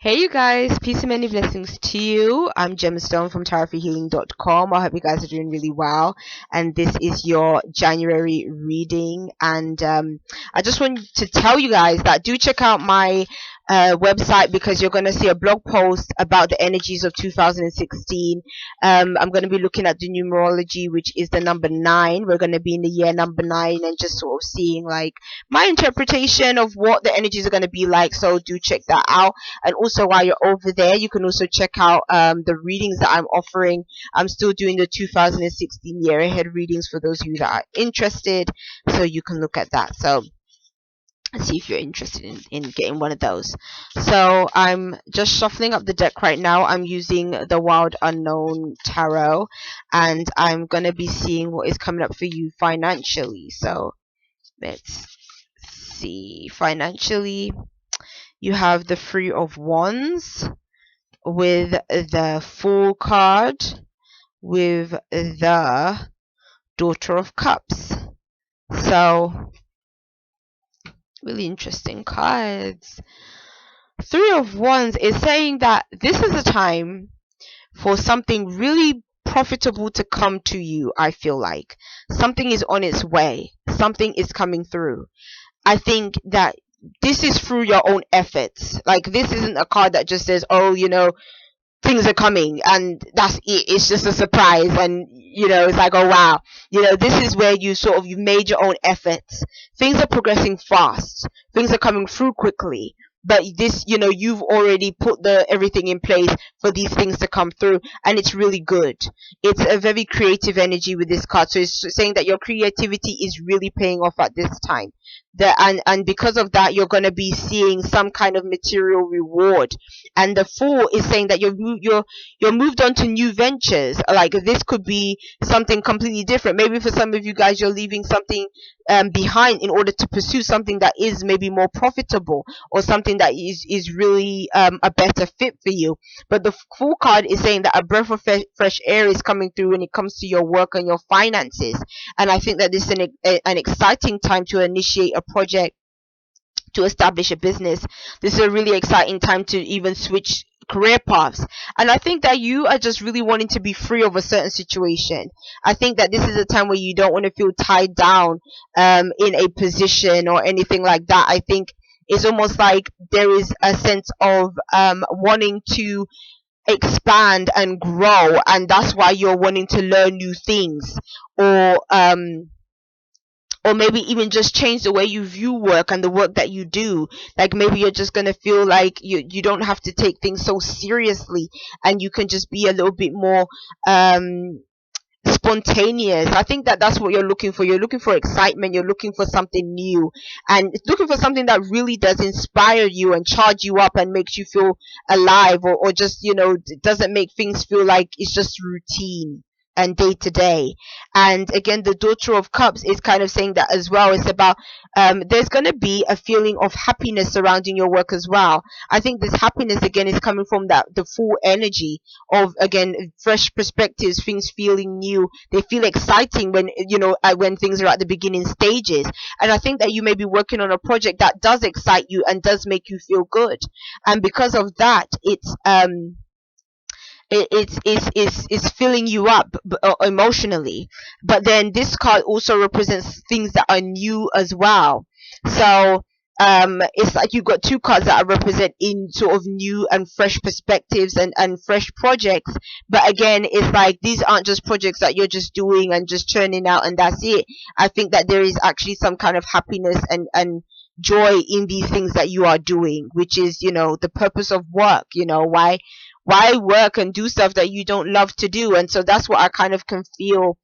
Hey you guys, peace and many blessings to you. I'm Gemstone from tarotforhealing.com. I hope you guys are doing really well. And this is your January reading. And I just want to tell you guys that do check out my website, because you're going to see a blog post about the energies of 2016. I'm going to be looking at the numerology, which is the number 9. We're going to be in the year number 9 and just sort of seeing like my interpretation of what the energies are going to be like. So do check that out. And also, while you're over there, you can also check out the readings that I'm offering. I'm still doing the 2016 year ahead readings for those of you that are interested, so you can look at that. So see if you're interested in getting one of those. So I'm just shuffling up the deck right now. I'm using the Wild Unknown Tarot, and I'm going to be seeing what is coming up for you financially. So let's see. Financially, you have the Three of Wands with the Fool card, with the Daughter of Cups. So really interesting cards. Three of Wands is saying that this is a time for something really profitable to come to you. I feel like something is on its way, something is coming through. I think that this is through your own efforts. Like, this isn't a card that just says, oh, things are coming and that's it. It's just a surprise, and it's like, oh wow. This is where you've made your own efforts. Things are progressing fast, things are coming through quickly, but this, you've already put the everything in place for these things to come through, and it's really good. It's a very creative energy with this card, so it's saying that your creativity is really paying off at this time. And because of that, you're going to be seeing some kind of material reward. And the Fool is saying that you're moved on to new ventures. Like, this could be something completely different. Maybe for some of you guys, you're leaving something behind in order to pursue something that is maybe more profitable, or something that is really a better fit for you. But the Fool card is saying that a breath of fresh air is coming through when it comes to your work and your finances. And I think that this is an exciting time to initiate a project, to establish a business. This is a really exciting time to even switch career paths. And I think that you are just really wanting to be free of a certain situation. I think that this is a time where you don't want to feel tied down in a position or anything like that. I think it's almost like there is a sense of wanting to expand and grow, and that's why you're wanting to learn new things, or maybe even just change the way you view work and the work that you do. Like, maybe you're just going to feel like you don't have to take things so seriously, and you can just be a little bit more spontaneous. I think that that's what you're looking for. You're looking for excitement, you're looking for something new, and looking for something that really does inspire you and charge you up and makes you feel alive, or just doesn't make things feel like it's just routine and day to day. And again, the Daughter of Cups is kind of saying that as well. It's about there's going to be a feeling of happiness surrounding your work as well. I think this happiness again is coming from the full energy of, again, fresh perspectives, things feeling new. They feel exciting when things are at the beginning stages. And I think that you may be working on a project that does excite you and does make you feel good, and because of that, it's filling you up emotionally. But then this card also represents things that are new as well. So it's like you've got two cards that are representing sort of new and fresh perspectives and fresh projects. But again, it's like these aren't just projects that you're just doing and just churning out and that's it. I think that there is actually some kind of happiness and joy in these things that you are doing, which is the purpose of work. Why work and do stuff that you don't love to do? And so that's what I kind of can feel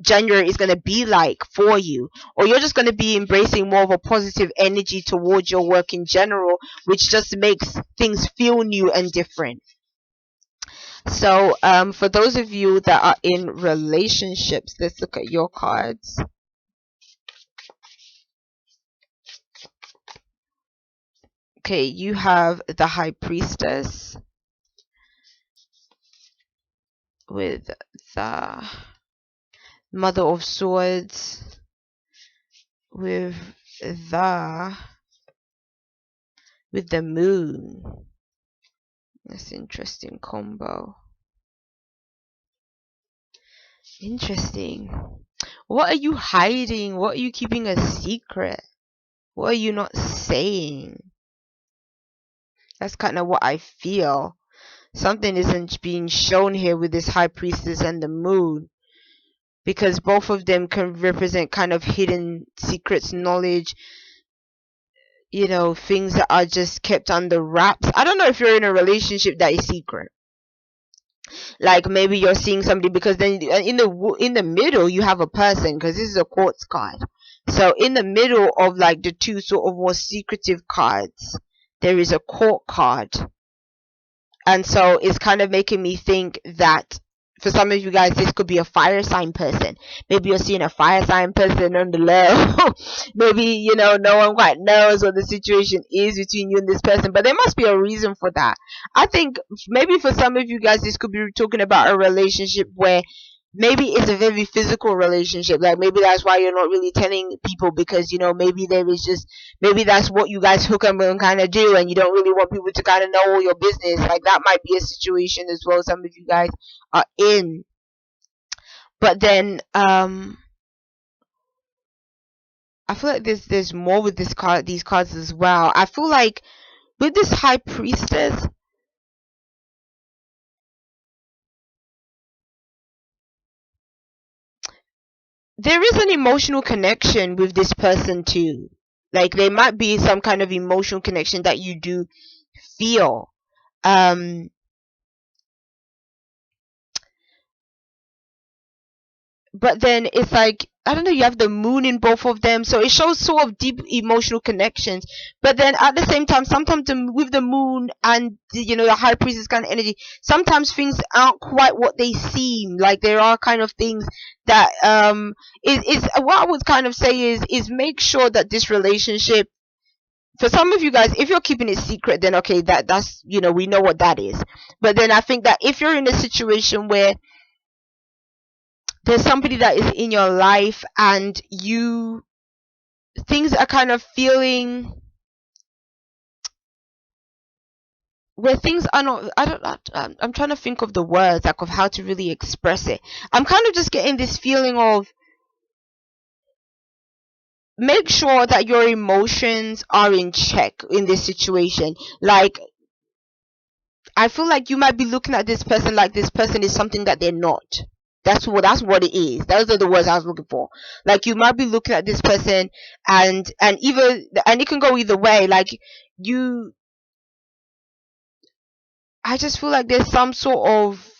January is going to be like for you. Or you're just going to be embracing more of a positive energy towards your work in general, which just makes things feel new and different. So for those of you that are in relationships, let's look at your cards. Okay, you have the High Priestess with the Mother of Swords, with the with the moon. That's interesting combo. Interesting. What are you hiding? What are you keeping a secret? What are you not saying? That's kind of what I feel. Something isn't being shown here with this high priestess and the moon, because both of them can represent kind of hidden secrets, knowledge, things that are just kept under wraps. I don't know if you're in a relationship that is secret. Like maybe you're seeing somebody, because then in the middle you have a person, because this is a quartz card. So in the middle of like the two sort of more secretive cards, there is a court card. And so it's kind of making me think that for some of you guys, this could be a fire sign person. Maybe you're seeing a fire sign person on the low. Maybe, no one quite knows what the situation is between you and this person, but there must be a reason for that. I think maybe for some of you guys, this could be talking about a relationship where maybe it's a very physical relationship. Like maybe that's why you're not really telling people, because maybe there is just, maybe that's what you guys hook up and kind of do, and you don't really want people to kind of know all your business. Like that might be a situation as well some of you guys are in. But then I feel like there's more with these cards as well. I feel like with this high priestess, there is an emotional connection with this person too. Like there might be some kind of emotional connection that you do feel. But then it's like, I don't know, you have the moon in both of them, so it shows sort of deep emotional connections. But then at the same time, sometimes with the moon and the high priestess kind of energy, sometimes things aren't quite what they seem. Like there are kind of things that is what I would kind of say is make sure that this relationship, for some of you guys, if you're keeping it secret, then okay, that's we know what that is. But then I think that if you're in a situation where there's somebody that is in your life and things are kind of feeling where things are not, I'm trying to think of the words, like of how to really express it. I'm kind of just getting this feeling of, make sure that your emotions are in check in this situation. Like I feel like you might be looking at this person like this person is something that they're not. That's what it is. Those are the words I was looking for. Like you might be looking at this person and it can go either way. Like I just feel like there's some sort of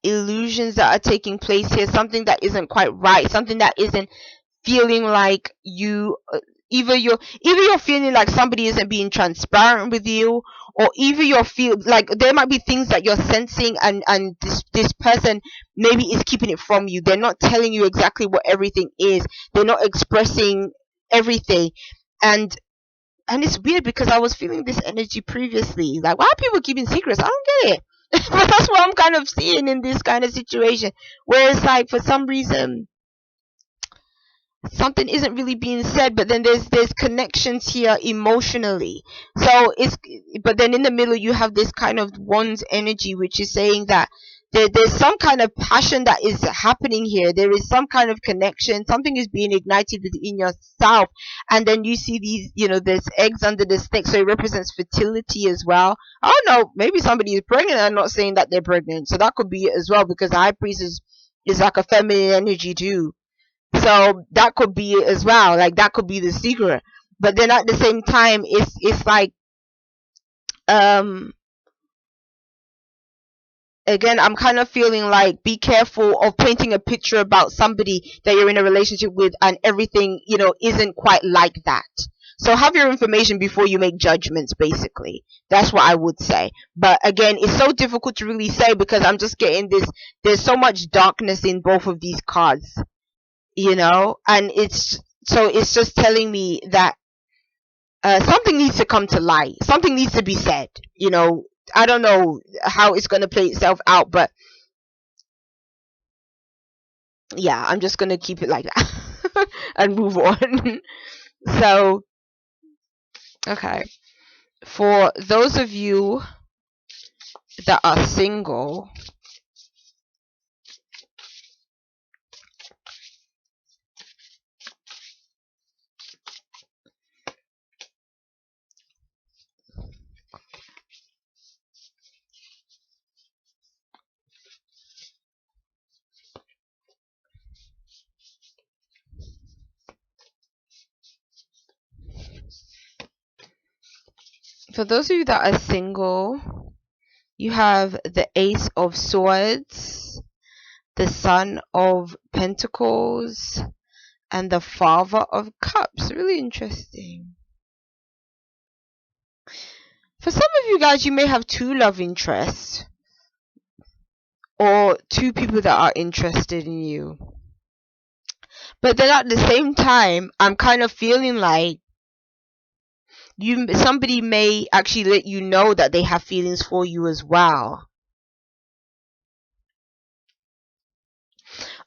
illusions that are taking place here, something that isn't quite right, something that isn't feeling like you, either you're feeling like somebody isn't being transparent with you, or either you're feel like there might be things that you're sensing, and this person maybe is keeping it from you. They're not telling you exactly what everything is. They're not expressing everything. And it's weird because I was feeling this energy previously. Like, why are people keeping secrets? I don't get it. But that's what I'm kind of seeing in this kind of situation, where it's like for some reason something isn't really being said, but then there's connections here emotionally. So but then in the middle you have this kind of one's energy, which is saying that there's some kind of passion that is happening here. There is some kind of connection. Something is being ignited within yourself. And then you see these, there's eggs under the snake, so it represents fertility as well. I don't know, maybe somebody is pregnant. I'm not saying that they're pregnant, so that could be it as well, because the high priest is like a feminine energy too. So that could be it as well. Like that could be the secret. But then at the same time, it's like again, I'm kind of feeling like be careful of painting a picture about somebody that you're in a relationship with and everything, isn't quite like that. So have your information before you make judgments, basically. That's what I would say. But again, it's so difficult to really say because I'm just getting this, there's so much darkness in both of these cards. And it's just telling me that something needs to come to light, something needs to be said. I don't know how it's going to play itself out, but yeah, I'm just going to keep it like that and move on. So Okay. For those of you that are single, you have the Ace of Swords, the Son of Pentacles, and the Father of Cups. Really interesting. For some of you guys, you may have two love interests or two people that are interested in you. But then at the same time, I'm kind of feeling like somebody may actually let you know that they have feelings for you as well.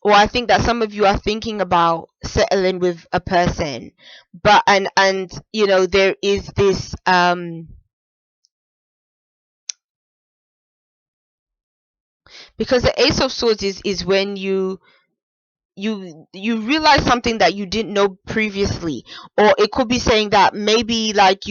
Or I think that some of you are thinking about settling with a person, but and you know, there is this because the Ace of Swords is when you realize something that you didn't know previously, or it could be saying that maybe like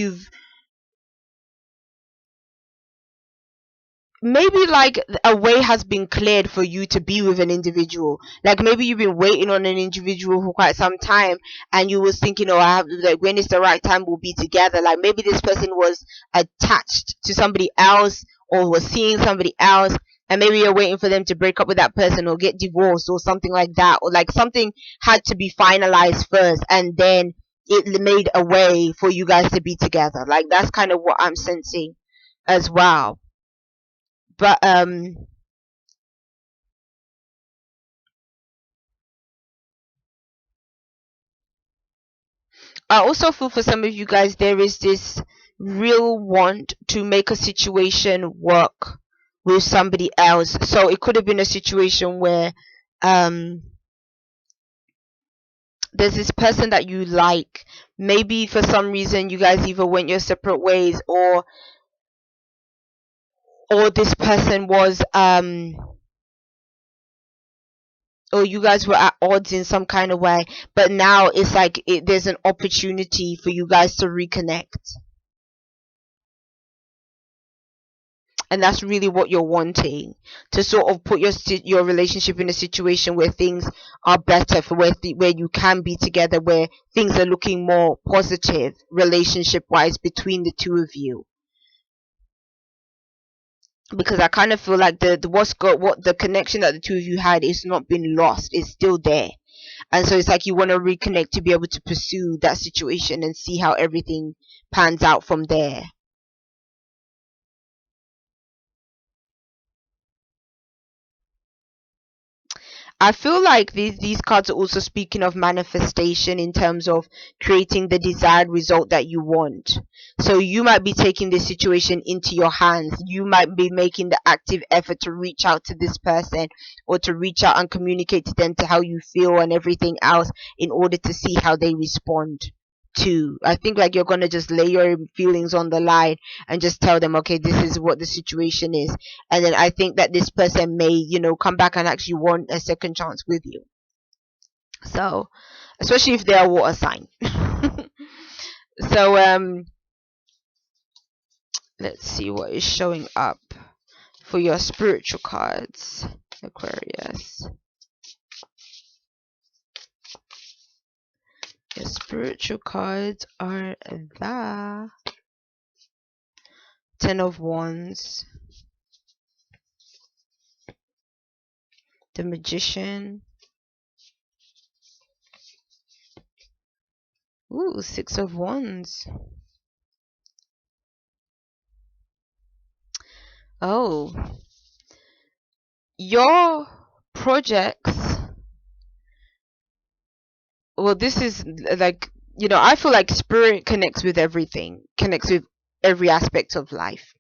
maybe like a way has been cleared for you to be with an individual. Like maybe you've been waiting on an individual for quite some time, and you was thinking, oh, I have, like, when is the right time we'll be together. Like maybe this person was attached to somebody else or was seeing somebody else, and maybe you're waiting for them to break up with that person or get divorced or something like that, or like something had to be finalized first, and then it made a way for you guys to be together. Like that's kind of what I'm sensing as well. But I also feel for some of you guys there is this real want to make a situation work with somebody else. So it could have been a situation where there's this person that you like. Maybe for some reason you guys either went your separate ways, or this person was or you guys were at odds in some kind of way, but now it's like there's an opportunity for you guys to reconnect, and that's really what you're wanting, to sort of put your relationship in a situation where things are better, for where you can be together, where things are looking more positive relationship wise between the two of you. Because I kind of feel like what the connection that the two of you had is not been lost, it's still there. And so it's like you want to reconnect to be able to pursue that situation and see how everything pans out from there. I feel like these cards are also speaking of manifestation, in terms of creating the desired result that you want. So you might be taking this situation into your hands. You might be making the active effort to reach out to this person, or to reach out and communicate to them to how you feel and everything else, in order to see how they respond to. I think like you're gonna just lay your feelings on the line and just tell them, okay, this is what the situation is. And then I think that this person may, come back and actually want a second chance with you. So, especially if they're a water sign. So let's see what is showing up for your spiritual cards, Aquarius. Your spiritual cards are the Ten of Wands, the Magician, ooh, Six of Wands. Oh, your projects, well, this is like, I feel like spirit connects with everything, connects with every aspect of life.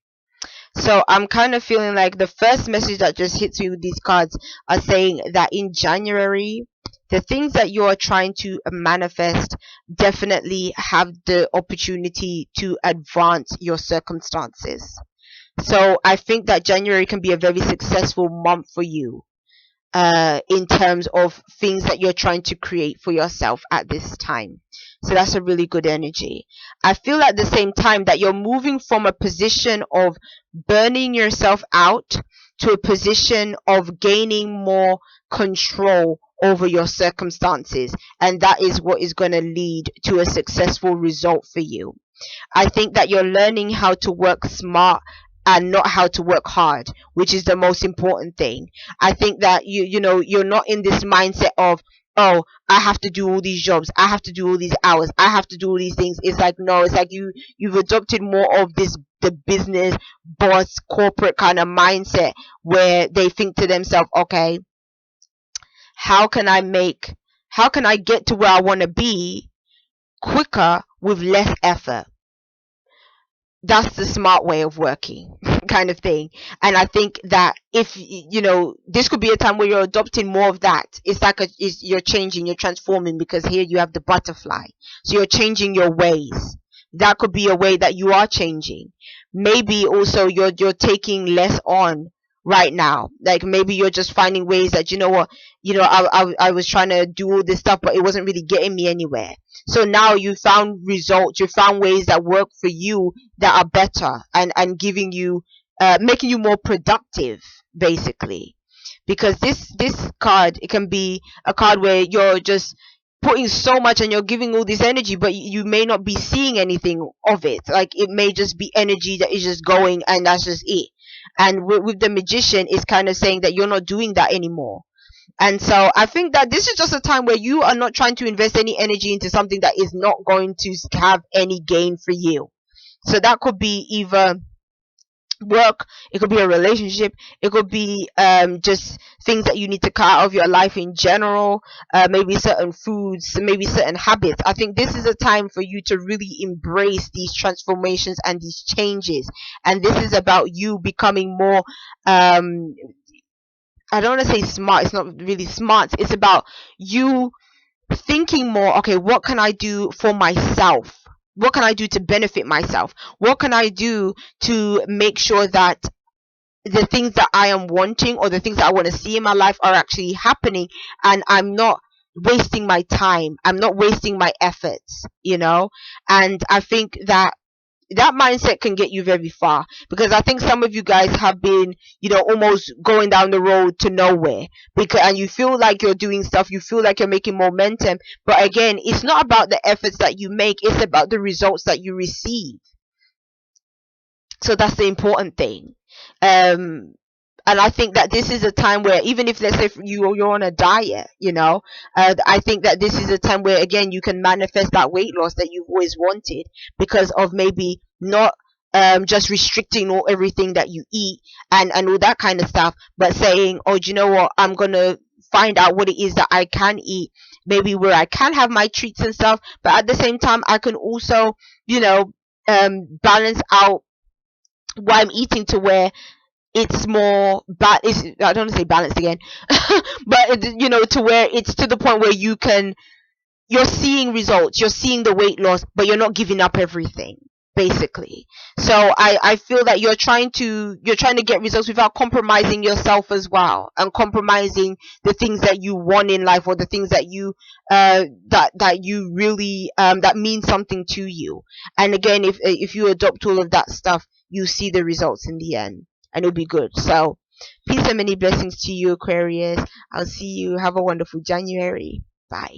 So I'm kind of feeling like the first message that just hits me with these cards are saying that in January the things that you are trying to manifest definitely have the opportunity to advance your circumstances. So I think that January can be a very successful month for you, in terms of things that you're trying to create for yourself at this time. So that's a really good energy. I feel at the same time that you're moving from a position of burning yourself out to a position of gaining more control over your circumstances, and that is what is going to lead to a successful result for you. I think that you're learning how to work smart and not how to work hard, which is the most important thing. I think that you're not in this mindset of, oh, I have to do all these jobs, I have to do all these hours, I have to do all these things. It's like, no, it's like you've adopted more of this the business boss corporate kind of mindset, where they think to themselves, okay, how can I get to where I want to be quicker with less effort? That's the smart way of working kind of thing. And I think that if this could be a time where you're adopting more of that. It's like you're changing, you're transforming, because here you have the butterfly, so you're changing your ways. That could be a way that you are changing. Maybe also you're taking less on right now. Like maybe you're just finding ways that, you know what, I was trying to do all this stuff, but it wasn't really getting me anywhere. So now you found results, you found ways that work for you that are better, and giving you making you more productive, basically. Because this card, it can be a card where you're just putting so much and you're giving all this energy, but you may not be seeing anything of it. Like it may just be energy that is just going, and that's just it. And with the magician, it's kind of saying that you're not doing that anymore. And so I think that this is just a time where you are not trying to invest any energy into something that is not going to have any gain for you. So that could be either work, it could be a relationship, it could be just things that you need to cut out of your life in general, maybe certain foods, maybe certain habits. I think this is a time for you to really embrace these transformations and these changes, and this is about you becoming more I don't want to say smart, it's not really smart, it's about you thinking more, okay, what can I do for myself? What can I do to benefit myself? What can I do to make sure that the things that I am wanting, or the things that I want to see in my life, are actually happening, and I'm not wasting my time, I'm not wasting my efforts, And I think that mindset can get you very far, because I think some of you guys have been almost going down the road to nowhere, and you feel like you're doing stuff, you feel like you're making momentum, but again, it's not about the efforts that you make, it's about the results that you receive. So that's the important thing. And I think that this is a time where, even if, let's say, you're on a diet, I think that this is a time where, again, you can manifest that weight loss that you've always wanted, because of maybe not just restricting everything that you eat and all that kind of stuff, but saying, oh, do you know what, I'm gonna find out what it is that I can eat, maybe where I can have my treats and stuff, but at the same time I can also balance out what I'm eating to where it's more I don't want to say balanced again, but to where it's to the point where you're seeing results, you're seeing the weight loss, but you're not giving up everything, basically. So I feel that you're trying to get results without compromising yourself as well, and compromising the things that you want in life, or the things that you that you really that mean something to you. And again, if you adopt all of that stuff, you see the results in the end, and it'll be good. So peace and many blessings to you, Aquarius. I'll see you. Have a wonderful January. Bye.